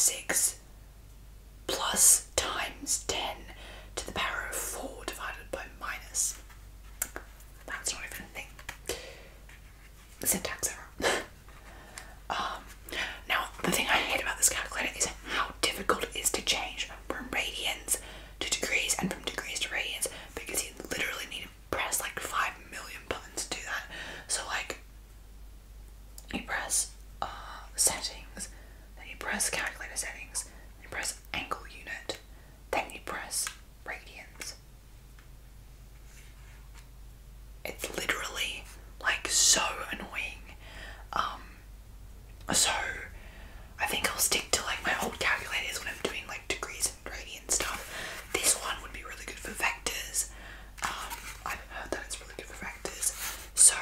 6 plus times 10 to the power of 4 divided by minus. That's not even a thing. Syntax error. Now, the thing I hate about this calculator is how difficult it is to change from radians to degrees and from degrees to radians, because you literally need to press like 5 million buttons to do that. So like, you press settings, then you press calculator settings, then you press angle unit, then you press radians. It's literally like so annoying. So I think I'll stick to like my old calculators when I'm doing like degrees and radian stuff. This one would be really good for vectors. I've heard that it's really good for vectors, so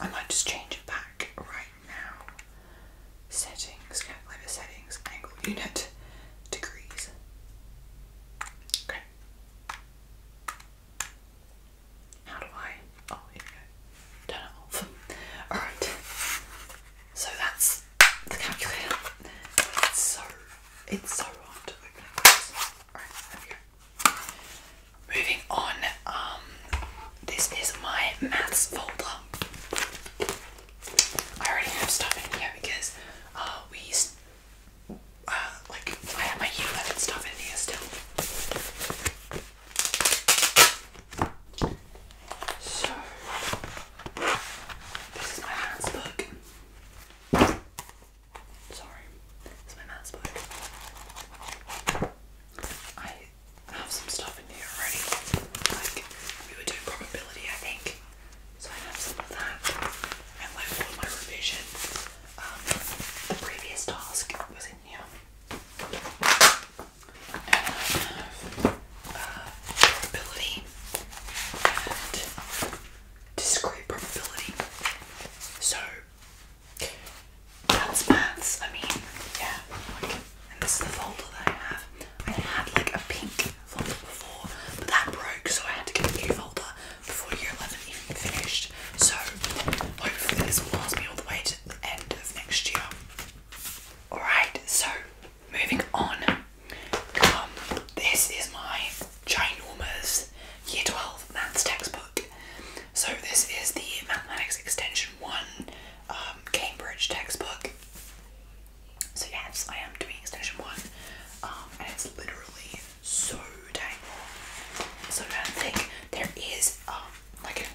I might just change it back right now. Settings, calculator settings, angle unit, degrees. Okay. How do I? Oh, here we go. Turn it off. Alright. So that's the calculator. It's so hard to open it. Alright, there we go. Moving on, this is my maths folder. I already have stuff in here because I have my year 11 stuff in here still. So this is my maths book. Sorry, this is my maths book. I have some stuff in here already. Like, we were doing probability, I think. So I have some of that. And like all of my revision. The previous task was in here. And I have probability and discrete probability. So that's maths. I mean, yeah. Like, and this is the folder that I have. I had like a pink folder before, but that broke, so I had to get a new folder before year 11 even finished. So hopefully this will last me all the way to the end of next year. Alright, so moving on. This is my ginormous year 12 maths textbook. So this is the Mathematics Extension 1 Cambridge textbook. So yes, I am doing Extension 1, and it's literally so dang long. So I don't think there is like an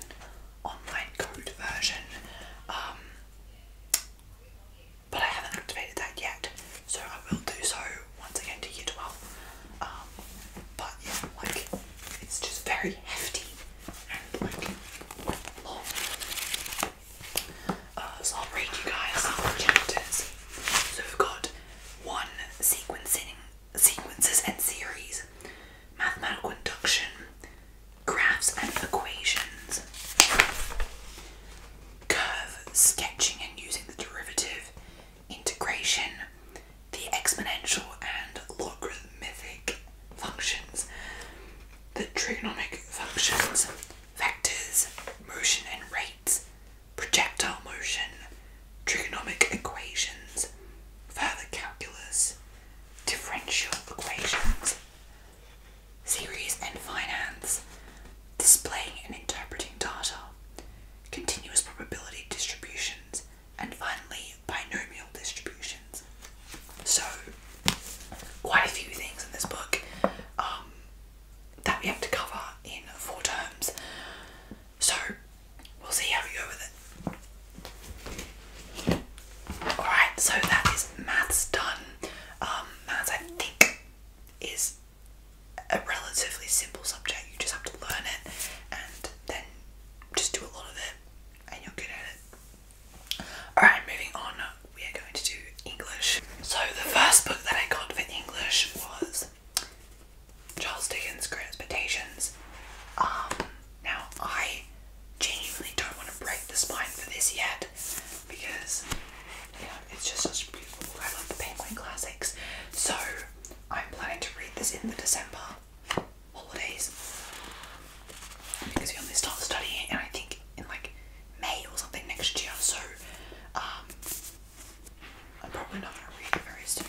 online code version, but I haven't activated that yet, so I will do so once I get to year 12. But yeah, like, it's just very hefty and like long. So I'll read you guys the chapters. So we've got 1, sequences and series, mathematical induction, graphs and equations, curve sketching and using the derivative, integration, the exponential and logarithmic functions, the trigonometric functions, vectors, motion and rates, projectile motion, trigonometric equations, further calculus, differential equations, series and finance, displaying and interpreting data, continuous probability distributions, and finally binomial distributions. So quite a few things in this book that we have to cover in 4 terms. So we'll see how we go with it. Alright, so that is maths done. Maths, I think, is a relatively simple subject. You just have to learn it and then just do a lot of it and you're good at it. Alright, moving on, we are going to do English. So the first book that I got for English was Charles Dickens' Great Expectations. Now I genuinely don't want to break the spine for this yet because, you know, it's just such a beautiful book. I love the Penguin Classics. So I'm planning to read this in the December holidays because we only start studying and I think in like May or something next year. So I'm probably not going to read it very soon.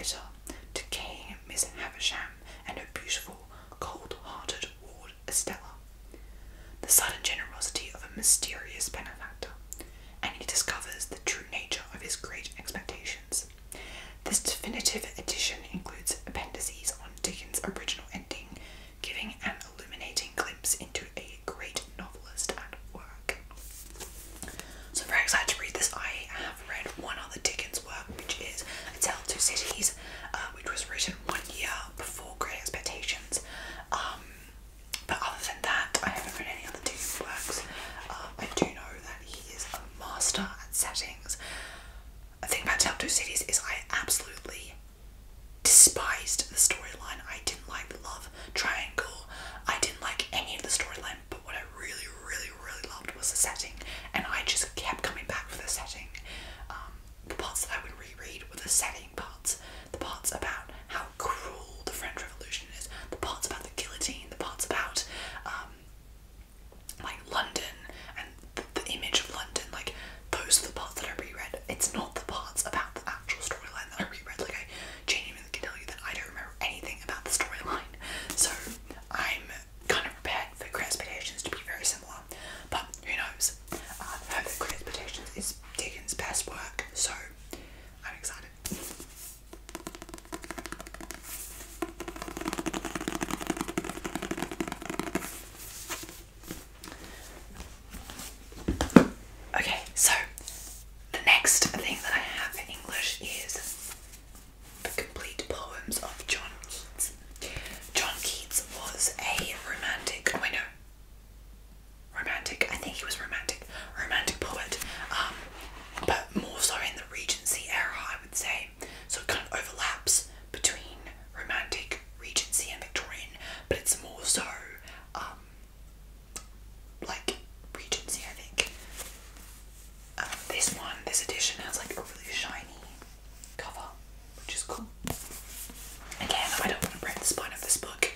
bitter, decaying Miss Havisham and her beautiful, cold-hearted ward Estella, the sudden generosity of a mysterious benefactor, and he discovers the true nature of his great expectations. This definitive edition includes appendices on Dickens' original ending, giving an illuminating glimpse into a great novelist at work. So I'm very excited to read this. I have read one other Dickens work, which is A Tale of Two Cities, which was written 1 year before Great Expectations. But other than that, I haven't read any other Dickens works. I do know that he is a master at settings. The thing about Tale of Two Cities is I absolutely despised the storyline. I didn't like the love triangle. I didn't like any of the storyline, but what I really, really, really loved was the setting, and I just kept coming back for the setting. The parts that I would reread were the setting parts, the parts about how cruel the French Revolution is, the parts about the guillotine, the parts about like London and the image of London. Like, those are the parts that I reread. It's not the parts about the actual storyline that I reread. Like, I genuinely can tell you that I don't remember anything about the storyline. So I'm kind of prepared for Great Expectations to be very similar. But who knows? I've heard that Great Expectations is Dickens' best work, so I'm excited. Okay, so the next thing that I have in English is the complete poems of John Keats. John Keats was a romantic, I think he was romantic poet, but more so in the Regency era, I would say. So it kind of overlaps between romantic, Regency and Victorian, but it's more so like Regency, I think. This edition has like a really shiny cover, which is cool. Again, I don't want to break the spine of this book.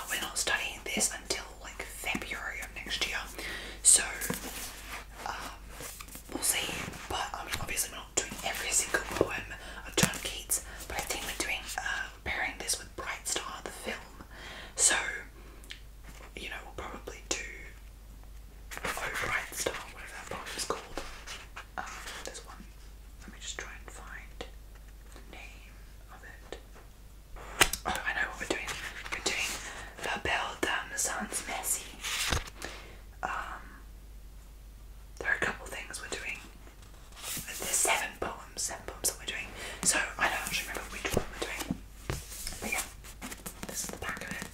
We're not studying this until like February of next year, so we'll see. But I mean, obviously we're not doing every single poem of John Keats, but I think we're doing pairing this with Bright Star, the film. So, you know, we'll probably do Bright Star, whatever that poem is called. There's one. Let me just try and find the name of it. Oh, I know what we're doing. We're doing La Belle Dame Sans Merci. There are a couple things we're doing. There's seven poems that we're doing. So I don't actually remember which one we're doing. But yeah, this is the back of it.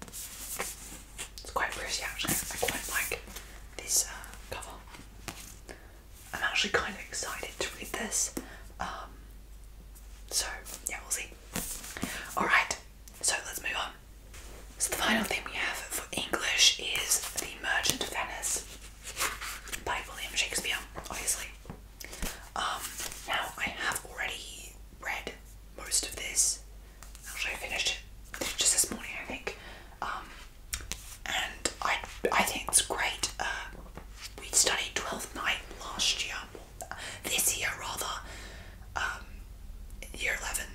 It's quite pretty actually. I quite like this cover. I'm actually kind of excited to read this. So yeah, we'll see. Alright, so let's move on. So the final thing we have for English is The Merchant of Venice by William Shakespeare, obviously. Now I have already read most of this. Actually, I finished it just this morning, I think. And I think it's great. We studied Twelfth Night last year, this year rather, year 11,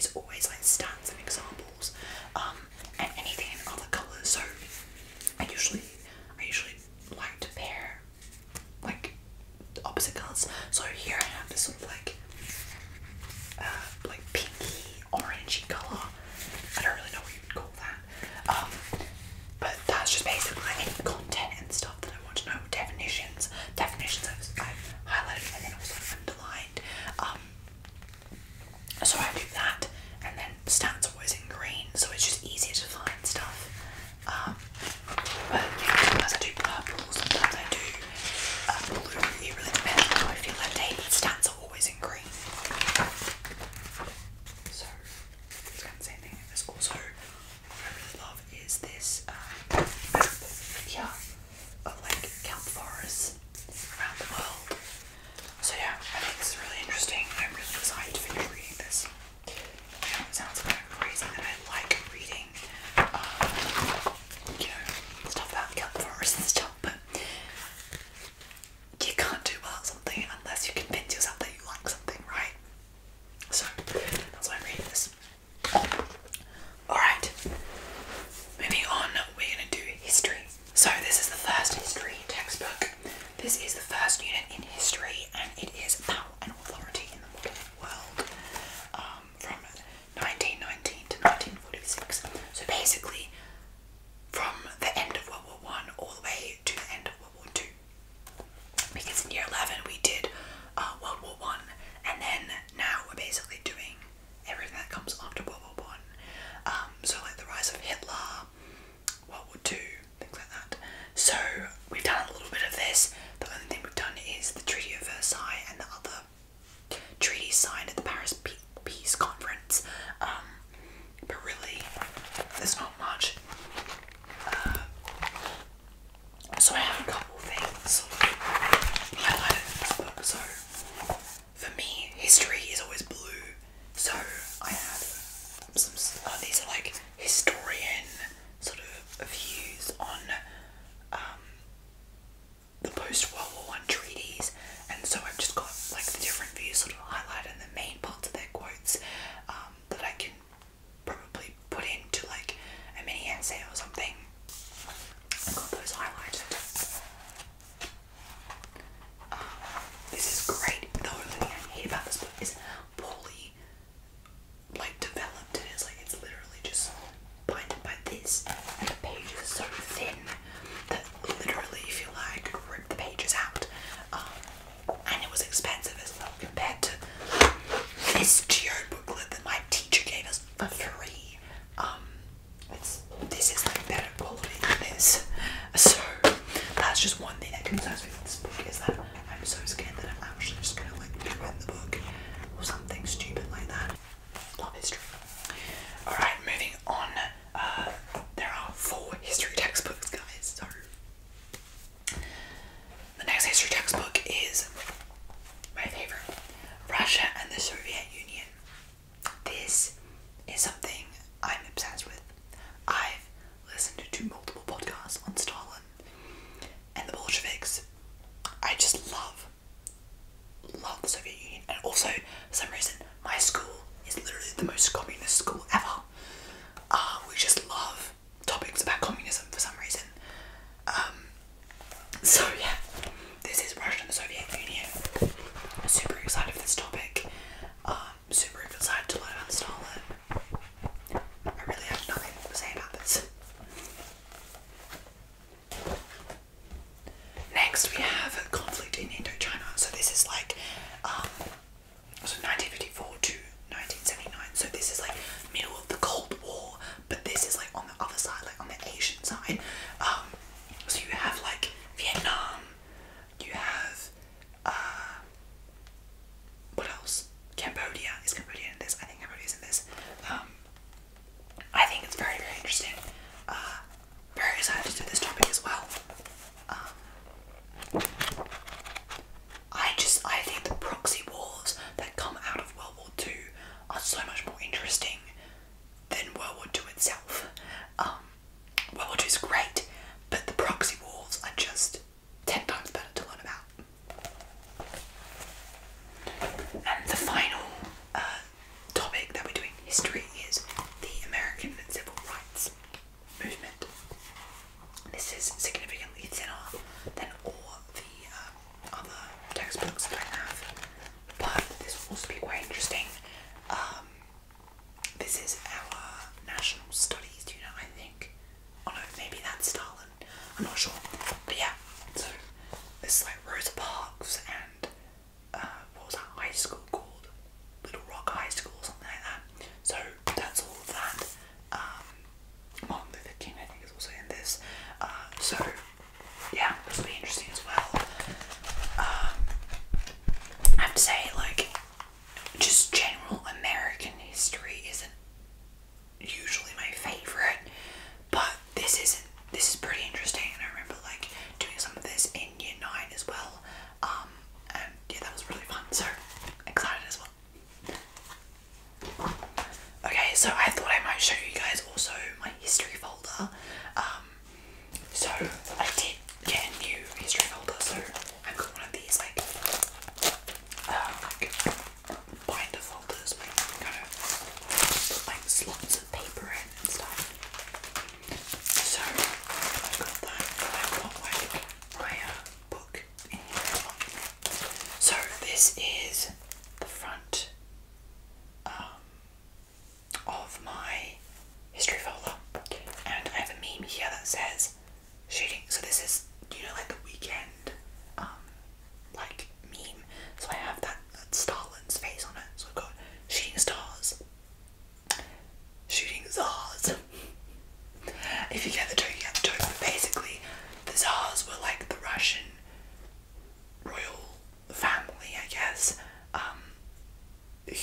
is always like stats and examples, and anything in other colours. So I usually like to pair like opposite colours. So here I have this sort of like pinky orangey colour. I don't really know what you would call that. But that's just basically like any content and stuff that I want to know. Definitions I've highlighted and then also underlined. So I do that, and then stats are always in green, so it's just easier to find stuff. But yeah, sometimes I do purple, sometimes I do blue. It really depends on how I feel that day, but stats are always in green. So it's kind of the same thing. There's also what I really love is this video of like kelp forests around the world. So yeah, I think this is really interesting. I'm really excited to finish reading this. I know it sounds kind of crazy that I like reading, you know, stuff about kelp forests and stuff, but you can't do well at something unless you convince yourself that you like something, right? So that's why I'm reading this. Alright, moving on, we're going to do history. So this is the first history textbook. This is the first unit in history, and it is Power and Authority in the Modern World, from 1919 to 1946. So basically, from the end of World War I all the way to the end of World War II. Because in year 11 we did World War I, and then now we're basically doing everything that comes after World War I. So like the rise of Hitler, World War II, things like that. So we've done a little bit of this. The only thing we've done is the Treaty of Versailles and the other treaties signed at the Paris Peace Conference. But really, there's not much. So I have a couple things highlighted in this book. So for me, history is always blue. So I have some. These are like historian sort of views on the post-World War I treaties, and so I've just got like the different views sort of highlighted and the main parts of their quotes that I can probably put into like a mini essay or something. I've got those highlighted. This is great. The only thing I hate about this book is poorly like developed. It's literally just binded by this, and the pages are so thin that literally you feel like rip the pages out. And it was expensive as well compared to this geo booklet that my teacher gave us for free. This is like better quality than this. So that's just one thing that concerns me with this book, is that I'm so scared that I'm actually just gonna like ruin the book or something stupid like that. Love history. Alright, moving on. There are 4 history textbooks, guys. So the next history textbook is my favorite, Russia and the Soviet Union. This is something I'm obsessed with. I've listened to multiple podcasts on Stalin and the Bolsheviks. I just love the Soviet Union, and also for some reason my school is literally the most communist school ever. We just love topics about communism for some reason. So yeah, this is Russia and the Soviet Union. I'm super excited for this topic. Super excited to learn about Stalin. I really have nothing to say about this. Next we have conflict in Indochina. So this is like 1954 to 1979. So this is like middle of the Cold War, but this is like on the other side, like on the Asian side. So you have like Vietnam, you have what else? Cambodia. Is Cambodia in this? I think Cambodia's in this. I think it's very, very interesting. Very excited to do this topic as well. I think the proxy wars that come out of World War II are so much more interesting than World War II itself. World War II is great, but the proxy wars are just 10 times better to learn about. And the final topic that we're doing history is the American Civil Rights Movement. This is significantly thinner than all the other textbooks that I have, but this will also be quite interesting. This is our national studies unit, I think. Oh no, maybe that's Stalin. I'm not sure. But yeah, so this is like Rosa Parks and what was that high school called? Little Rock High School or something like that. So that's all of that. Martin Luther King, I think, is also in this. So yeah, this will be interesting as well. I have to say, like, just general American history isn't usually my favourite, but this is pretty interesting, and I remember like doing some of this in year 9 as well, and yeah, that was really fun, so excited as well. Okay, so I thought I might show you guys also my history folder. So I did get a new history folder, so I've got one of these like binder folders where you can kind of put like slots of paper in and stuff. So I've got that, and I've got like my book in here as well. So this is the front of my history folder, and I have a meme here that says shooting. So this is, you know, like the weekend like meme. So I have that Stalin's face on it. So I've got shooting stars, shooting czars. If you get the joke, you get the joke. But basically, the czars were like the Russian royal family, I guess, who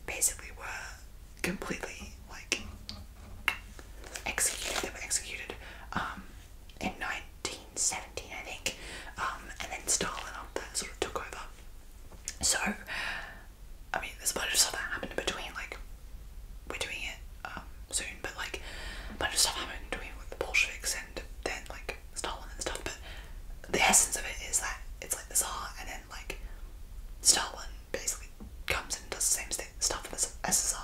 basically were completely like executed. They were executed in 1917, I think, and then Stalin after that sort of took over. So, I mean, there's a bunch of stuff that happened in between. Like, we're doing it soon, but like a bunch of stuff happened in between with the Bolsheviks and then like Stalin and stuff. But the essence of it is that it's like the Tsar, and then like Stalin basically comes in and does the same stuff as the Tsar.